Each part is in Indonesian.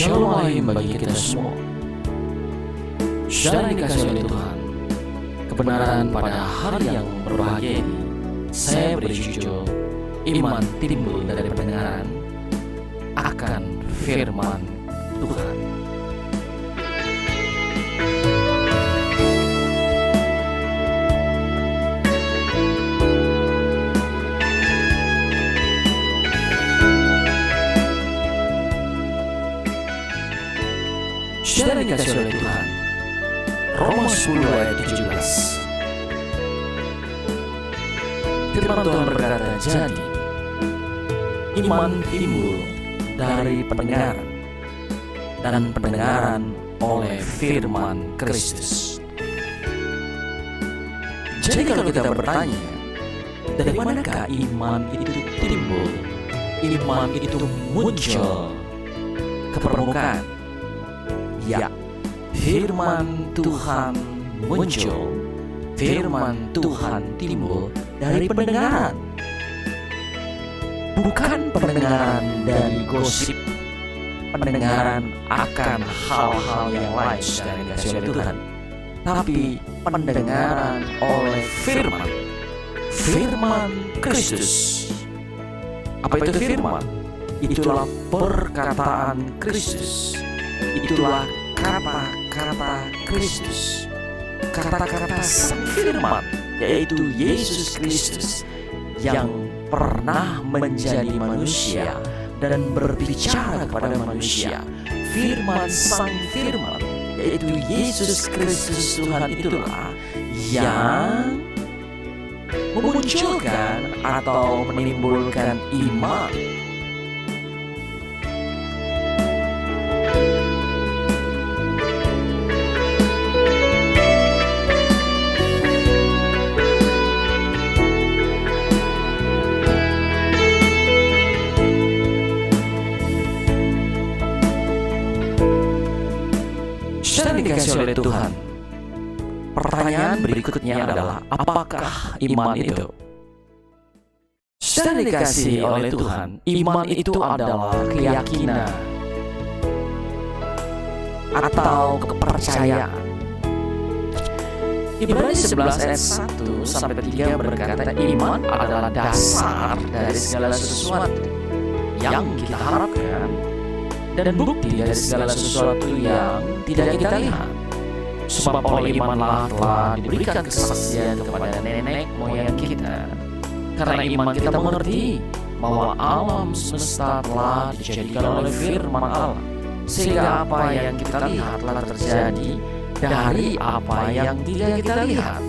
Shalom Aleichem bagi kita semua. Saudara dikasih oleh Tuhan, kebenaran pada hari yang berbahagia ini, saya beri judul Iman timbul dari pendengaran akan firman Tuhan. Saudara dikasih oleh Tuhan, Roma 10 ayat 17. Firman Tuhan berkata, jadi iman timbul dari pendengaran, dan pendengaran oleh firman Kristus. Jadi kalau kita bertanya, dari manakah iman itu timbul? Iman itu muncul ke permukaan. Ya, firman Tuhan muncul, firman Tuhan timbul dari pendengaran. Bukan pendengaran dari gosip, pendengaran akan hal-hal yang lain yang dikasih oleh Tuhan, tapi pendengaran oleh firman, firman Kristus. Apa itu firman? Itulah perkataan Kristus. Itulah kata-kata Kristus, kata-kata sang firman, yaitu Yesus Kristus yang pernah menjadi manusia dan berbicara kepada manusia. Firman sang firman, yaitu Yesus Kristus Tuhan, itulah yang memunculkan atau menimbulkan iman. Saudara dikasih oleh Tuhan, pertanyaan berikutnya adalah, apakah iman itu? Saudara dikasih oleh Tuhan, iman itu adalah keyakinan atau kepercayaan. Ibrani 11 ayat 1 sampai 3 berkata, iman adalah dasar dari segala sesuatu yang kita harapkan dan bukti dari segala sesuatu yang tidak kita lihat. Sebab oleh imanlah telah diberikan kesaksian kepada nenek moyang kita. Karena iman kita mengerti bahwa alam semesta telah dijadikan oleh firman Allah, sehingga apa yang kita lihat telah terjadi dari apa yang tidak kita lihat.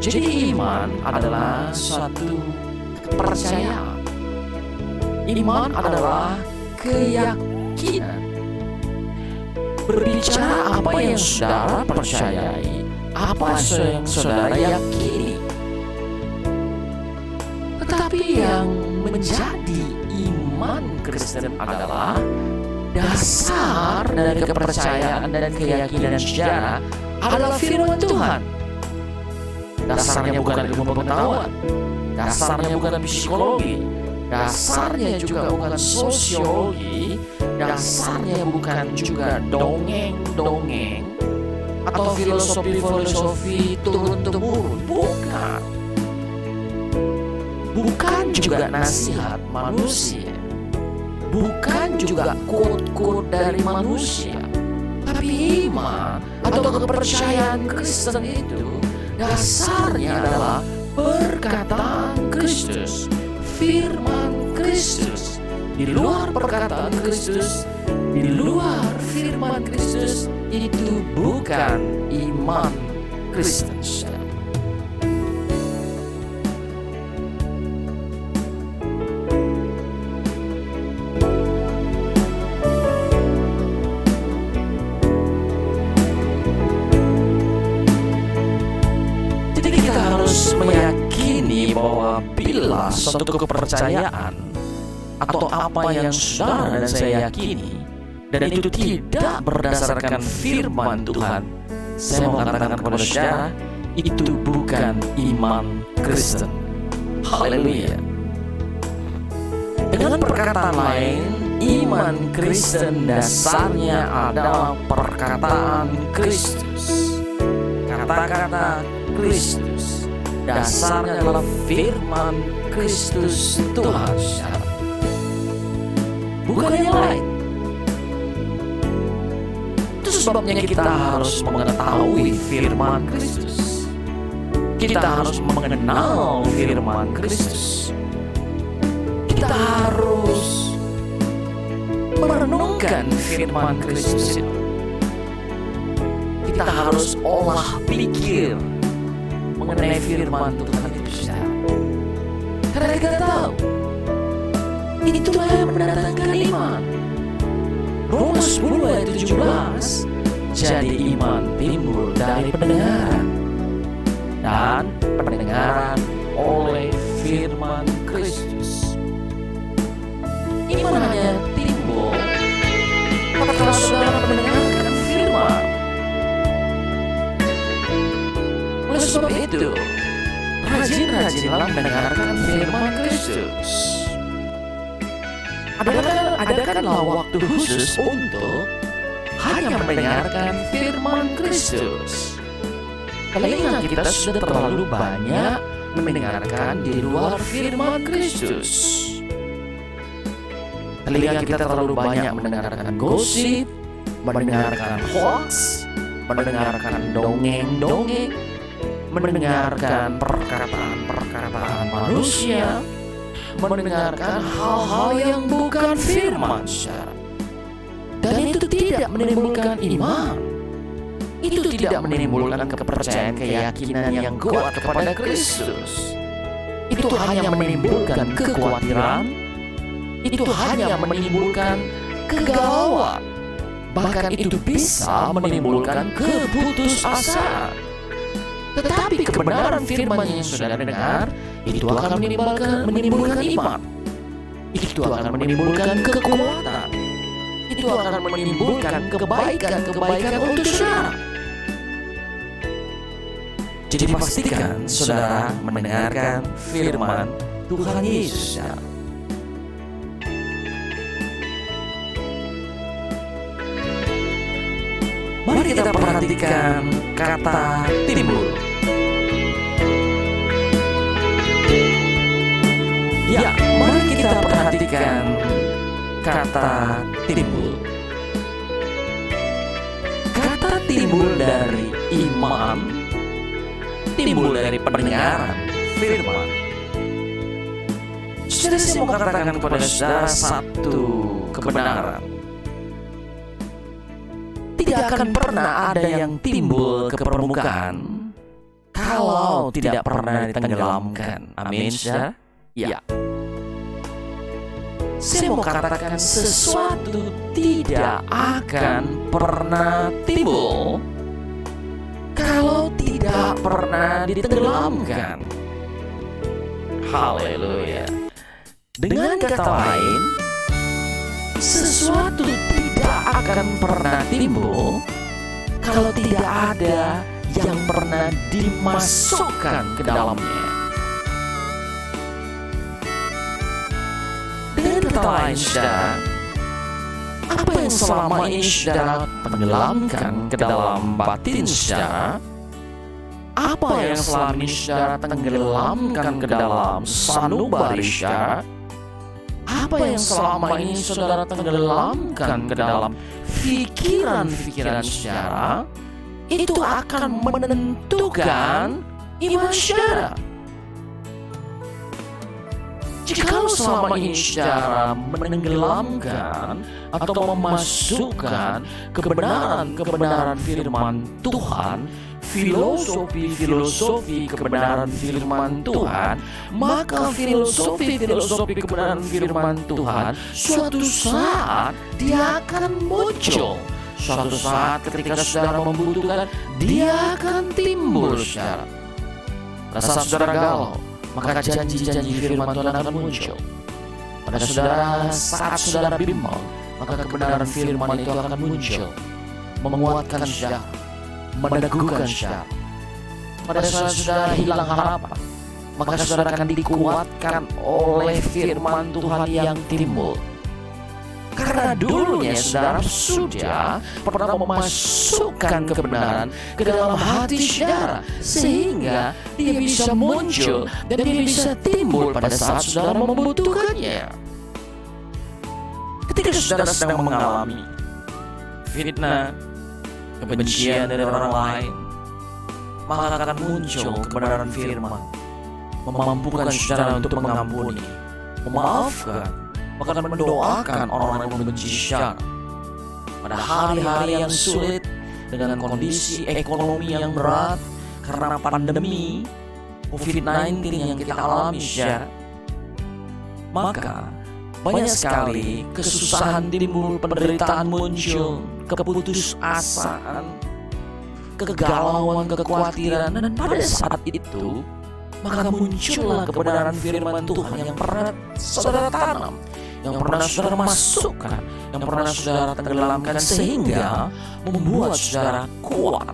Jadi iman adalah suatu kepercayaan. Iman adalah keyakinan. Berbicara apa yang saudara percayai, apa yang saudara yakini. Tetapi yang menjadi iman Kristen adalah dasar dari kepercayaan dan keyakinan saudara adalah firman Tuhan. Dasarnya bukan ilmu pengetahuan, dasarnya bukan psikologi, dasarnya juga bukan sosiologi, dasarnya bukan juga dongeng-dongeng atau filosofi-filosofi turun-temurun. Bukan juga nasihat manusia, bukan juga quote-quote dari manusia. Tapi iman atau kepercayaan Kristen itu dasarnya adalah perkataan Kristus, firman Kristus. Di luar perkataan Kristus, di luar firman Kristus, itu bukan iman Kristen. Jadi kita harus meyakini bahwa bila suatu kepercayaan atau apa yang saudara dan saya yakini, dan itu tidak berdasarkan firman Tuhan, saya mau katakan kepada saudara, itu bukan iman Kristen. Haleluya. Dengan perkataan lain, iman Kristen dasarnya adalah perkataan Kristus. Kata-kata Kristus dasarnya adalah firman Kristus Tuhan, saudara. Bukan yang lain. Itu sebabnya kita harus mengetahui firman Kristus. Kita harus mengenal firman Kristus. Kita harus merenungkan firman Kristus itu. Kita harus olah pikir mengenai firman Tuhan itu, saudara. Karena kita tahu itulah yang mendatangkan iman. Roma 10 ayat 17. Jadi iman timbul dari pendengaran, dan pendengaran oleh firman Kristus. Iman hanya timbul kalau saudara mendengarkan firman. Oleh sebab itu, rajin-rajinlah mendengarkan firman Kristus. Adakanlah waktu khusus untuk hanya mendengarkan firman Kristus. Telinga kita sudah terlalu banyak mendengarkan di luar firman Kristus. Telinga kita terlalu banyak mendengarkan gosip, mendengarkan hoax, mendengarkan dongeng-dongeng, mendengarkan perkataan-perkataan manusia, mendengarkan hal-hal yang bukan firman, saudara. Dan itu tidak menimbulkan iman. Itu tidak menimbulkan kepercayaan, keyakinan yang kuat kepada Kristus. Itu hanya menimbulkan kekhawatiran. Itu hanya menimbulkan kegalauan. Bahkan itu bisa menimbulkan keputusasaan. Tetapi kebenaran firman yang sudah dengar itu akan menimbulkan iman. Itu akan menimbulkan kekuatan. Itu akan menimbulkan kebaikan untuk saudara. Jadi pastikan saudara mendengarkan firman Tuhan Yesus. Mari kita perhatikan kata timbul. Ya, mari kita perhatikan kata timbul. Kata timbul dari iman, timbul dari pendengaran firman. Saudara, saya mau katakan kepada saudara satu kebenaran. Tidak akan pernah ada yang timbul ke permukaan kalau tidak pernah ditenggelamkan. Amin, saudara? Ya. Saya mau katakan sesuatu tidak akan pernah timbul kalau tidak pernah ditenggelamkan. Haleluya. Dengan kata lain, sesuatu tidak akan pernah timbul kalau tidak ada yang pernah dimasukkan ke dalamnya. Dengan kata lain, saudara, apa yang selama ini saudara tenggelamkan ke dalam batin saudara, apa yang selama ini saudara tenggelamkan ke dalam sanubari saudara, apa yang selama ini saudara tenggelamkan ke dalam pikiran-pikiran saudara, itu akan menentukan iman saudara. Jikalau selama ini saudara menenggelamkan atau memasukkan kebenaran-kebenaran firman Tuhan, filosofi kebenaran firman Tuhan, maka filosofi kebenaran firman Tuhan suatu saat dia akan muncul. Suatu saat ketika saudara membutuhkan, dia akan timbul, saudara. Pada saat saudara galau, maka janji-janji firman Tuhan akan muncul. Pada saat saudara bimbang, maka kebenaran firman itu akan muncul, menguatkan saudara, meneguhkan saudara. Pada saat saudara hilang harapan, maka saudara akan dikuatkan oleh firman Tuhan yang timbul. Karena dulunya saudara sudah pernah memasukkan kebenaran ke dalam hati saudara, sehingga dia bisa muncul dan dia bisa timbul pada saat saudara membutuhkannya. Ketika saudara sedang mengalami fitnah, kebencian dari orang lain, maka akan muncul kebenaran firman, memampukan saudara untuk mengampuni, memaafkan, bahkan mendoakan orang yang membenci saudara. Pada hari-hari yang sulit, dengan kondisi ekonomi yang berat karena pandemi COVID-19 yang kita alami saudara, maka banyak sekali kesusahan timbul, penderitaan muncul, keputusasaan, kegalauan, kekhawatiran. Dan pada saat itu maka muncullah kebenaran firman Tuhan yang pernah saudara tanam, yang pernah saudara masukkan, yang pernah saudara tenggelamkan, sehingga membuat saudara kuat.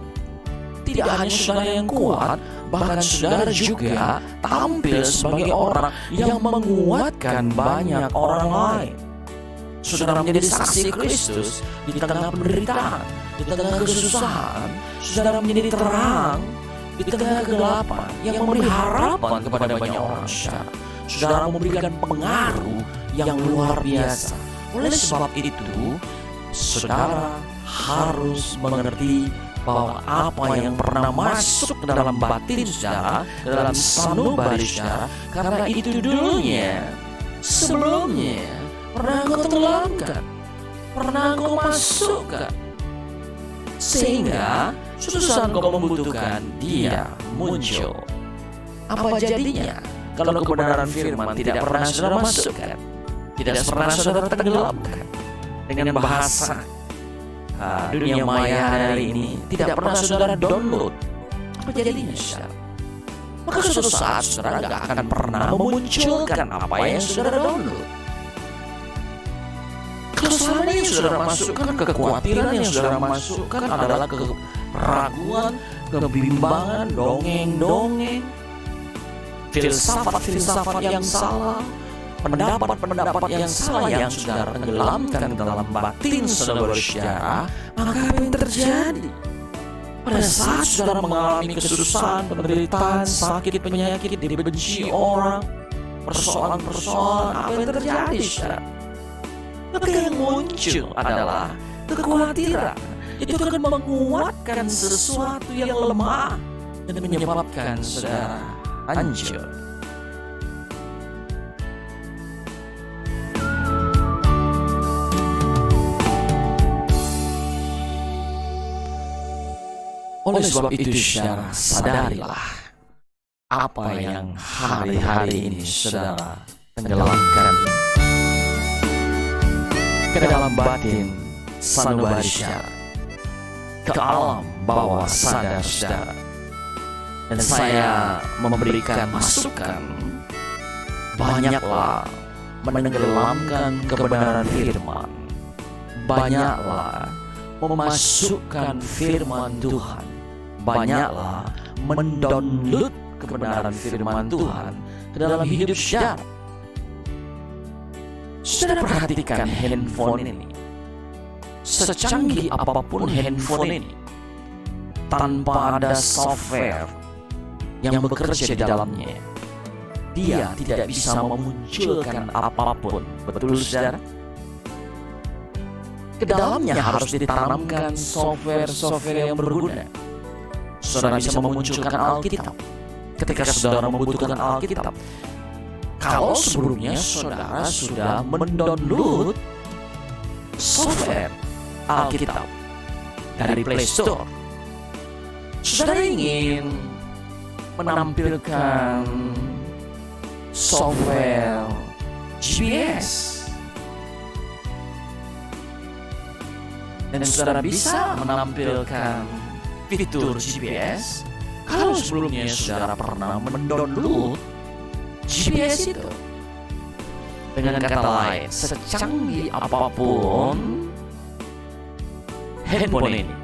Tidak hanya saudara yang kuat, bahkan saudara juga tampil sebagai orang yang menguatkan banyak orang lain. Saudara menjadi saksi Kristus di tengah penderitaan, di tengah kesusahan. Saudara menjadi terang di tengah kegelapan yang memberi harapan kepada banyak orang. Saudara memberikan pengaruh yang luar biasa. Oleh sebab itu, saudara harus mengerti bahwa apa yang pernah masuk ke dalam batin saudara, dalam sanubari saudara, karena itu dulunya, sebelumnya pernah engkau tenggelamkan, pernah engkau masukkan, sehingga suatu engkau membutuhkan, dia muncul. Apa jadinya kalau kebenaran firman tidak pernah saudara masukkan, tidak pernah saudara tenggelamkan? Dengan bahasa dunia maya hari ini tidak pernah saudara download, apa jadinya saudara? Maka suatu saat saudara gak akan pernah memunculkan apa yang saudara download. Kalau selama ini yang saudara masukkan, kekhawatiran yang saudara masukkan adalah keraguan, kebimbangan, dongeng-dongeng, filsafat-filsafat yang salah, pendapat-pendapat yang salah yang saudara tenggelamkan dalam batin saudara, maka apa yang terjadi? Pada saat saudara mengalami kesusahan, penderitaan, sakit, penyakit, dibenci orang, persoalan-persoalan, apa yang terjadi saudara? Maka yang muncul adalah kekhawatiran. Itu akan menguatkan sesuatu yang lemah dan menyebabkan saudara hancur. Oleh sebab itu saudara, sadarilah apa yang hari-hari ini saudara tenggelamkan ke dalam batin sanubari saudara, ke alam bawah sadar saudara. Dan saya memberikan masukan, banyaklah menenggelamkan kebenaran firman, banyaklah memasukkan firman Tuhan, banyaklah mendownload kebenaran firman Tuhan ke dalam hidup saudara. Saudara perhatikan handphone ini, secanggih apapun handphone ini, tanpa ada software yang bekerja di dalamnya, dia tidak bisa memunculkan apapun. Betul saudara? Ke dalamnya harus ditanamkan software-software yang berguna. Saudara bisa memunculkan Alkitab ketika saudara membutuhkan Alkitab. Kalau sebelumnya saudara sudah mendownload software Alkitab dari Play Store, saudara ingin menampilkan software GPS, dan saudara bisa menampilkan fitur GPS kalau sebelumnya saudara pernah mendownload GPS itu. Dengan kata lain, secanggih apapun handphone ini,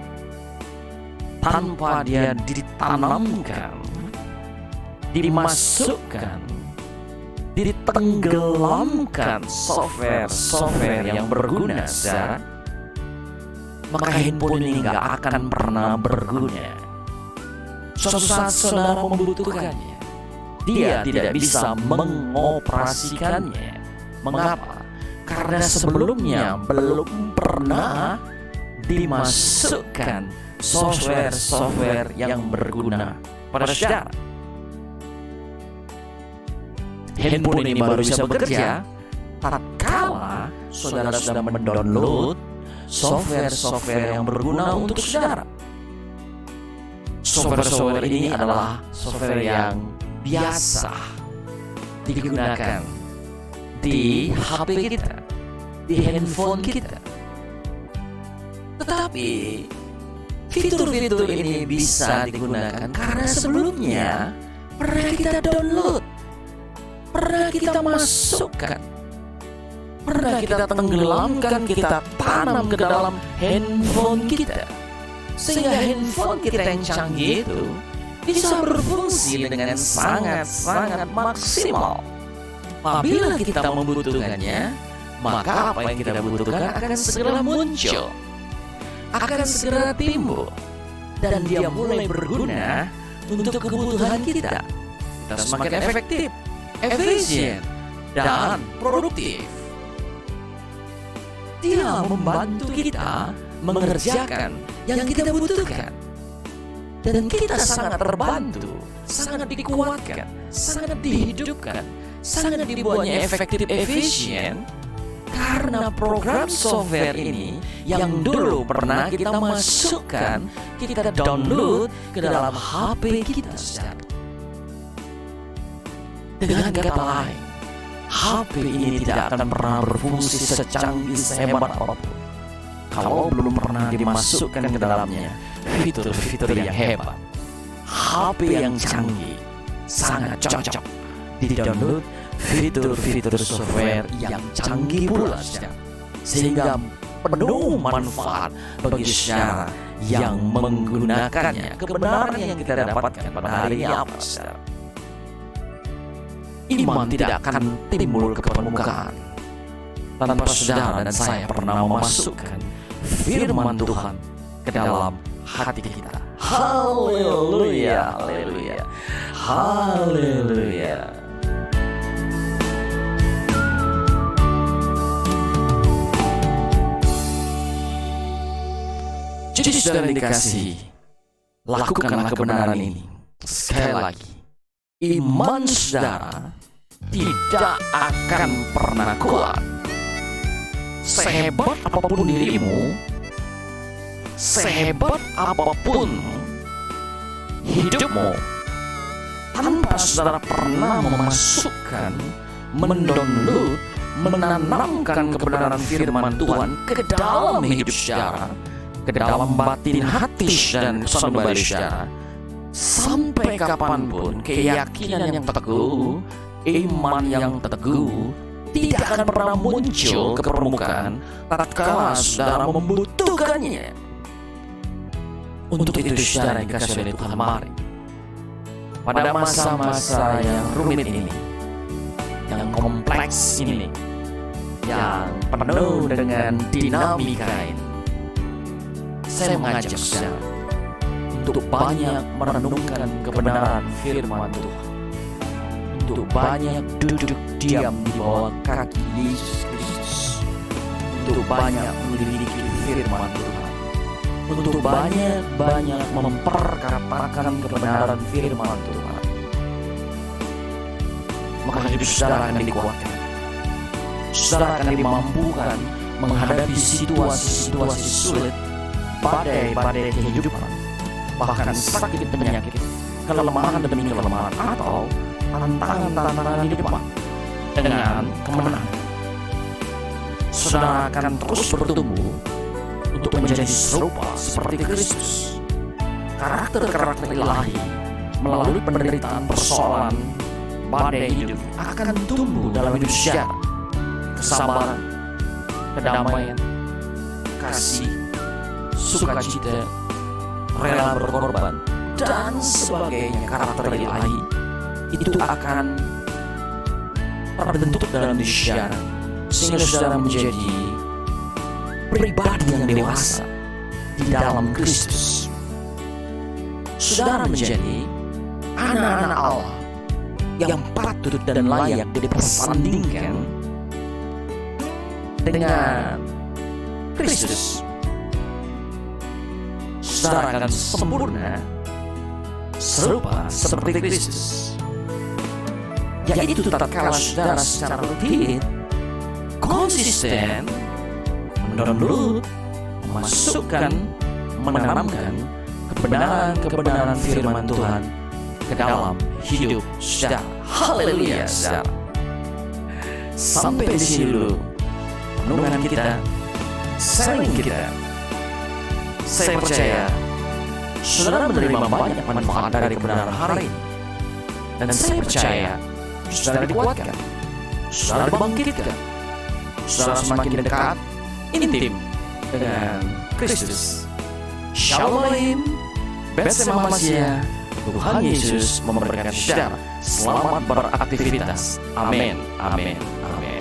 tanpa dia ditanamkan, dimasukkan, ditenggelamkan software yang berguna, saudara, maka handphone ini nggak akan pernah berguna. Suatu saat saudara membutuhkannya, dia tidak bisa mengoperasikannya. Mengapa? Karena sebelumnya belum pernah dimasukkan software yang berguna pada saudara. Handphone ini baru bisa bekerja tatkala saudara sudah mendownload software yang berguna untuk saudara. Software ini adalah software yang biasa digunakan di HP kita, di handphone kita. Tetapi fitur-fitur ini bisa digunakan karena sebelumnya pernah kita download, pernah kita masukkan, pernah kita tenggelamkan, kita tanam ke dalam handphone kita, sehingga handphone kita yang canggih itu bisa berfungsi dengan sangat-sangat maksimal. Apabila kita membutuhkannya, maka apa yang kita butuhkan akan segera muncul, akan segera timbul, dan dia mulai berguna untuk kebutuhan kita. Kita semakin efektif, efisien, dan produktif. Dia membantu kita mengerjakan yang kita butuhkan, dan kita sangat terbantu, sangat dikuatkan, sangat dihidupkan, sangat dibuatnya efektif, efisien, karena program software ini yang dulu pernah kita masukkan, kita download ke dalam HP kita, saudara. Dengan kata lain, HP ini tidak akan pernah berfungsi secanggih, sehebat apapun kalau belum pernah dimasukkan ke dalamnya fitur-fitur yang hebat. HP yang canggih sangat cocok di-download fitur-fitur software yang canggih pula, sehingga penuh manfaat bagi saudara yang menggunakannya. Kebenaran yang kita dapatkan pada hari ini apa, saudara? Iman tidak akan timbul ke permukaan tanpa saudara dan saya pernah memasukkan firman Tuhan ke dalam hati kita. Haleluya, haleluya, haleluya. Jadi saudara dikasih, lakukanlah kebenaran ini. Sekali lagi, iman saudara tidak akan pernah kuat. Sehebat apapun dirimu, sehebat apapun hidupmu, tanpa saudara pernah memasukkan, mendownload, menanamkan kebenaran firman Tuhan ke dalam hidup saudara, ke dalam batin hati dan sanubari saudara, sampai kapanpun keyakinan yang teguh, iman yang teguh tidak akan pernah muncul ke permukaan tatkala saudara membutuhkannya. Untuk itu saudara yang dikasihi oleh Tuhan, mari pada masa-masa yang rumit ini, yang kompleks ini, yang penuh dengan dinamika ini, saya mengajak saudara untuk banyak merenungkan kebenaran firman Tuhan, untuk banyak duduk diam di bawah kaki Yesus Kristus, untuk banyak menyelidiki firman Tuhan, untuk banyak memperkatakan kebenaran firman Tuhan. Maka hidup saudara akan dikuatkan, saudara akan dimampukan menghadapi situasi-situasi sulit, badai-badai kehidupan, bahkan sakit penyakit, kelemahan demi kelemahan, atau tantangan-tantangan di depan. Dengan kemenangan, saudara akan terus bertumbuh untuk menjadi serupa seperti Kristus. Karakter-karakter ilahi melalui penderitaan, persoalan, badai hidup akan tumbuh dalam hidup saudara. Kesabaran, kedamaian, kasih, sukacita, rela berkorban, dan sebagainya karakter ilahi itu akan terbentuk dalam diri saudara, sehingga saudara menjadi pribadi yang dewasa di dalam Kristus. Saudara menjadi anak-anak Allah yang patut dan layak dipersandingkan dengan Kristus. Saudara akan sempurna serupa seperti Kristus, yaitu tatkala saudara secara rutin, konsisten, menurut, memasukkan, menanamkan kebenaran-kebenaran firman Tuhan ke dalam hidup saudara. Haleluya, saudara. Sampai di sini dulu renungan kita, sharing kita. Saya percaya saudara menerima banyak manfaat dari kebenaran hari ini, dan saya percaya saudara dikuatkan, saudara dibangkitkan, saudara semakin dekat, intim dengan Kristus. Shalom, bersama Masia. Tuhan Yesus memberkati saudara. Selamat beraktivitas. Amin, amin, amin.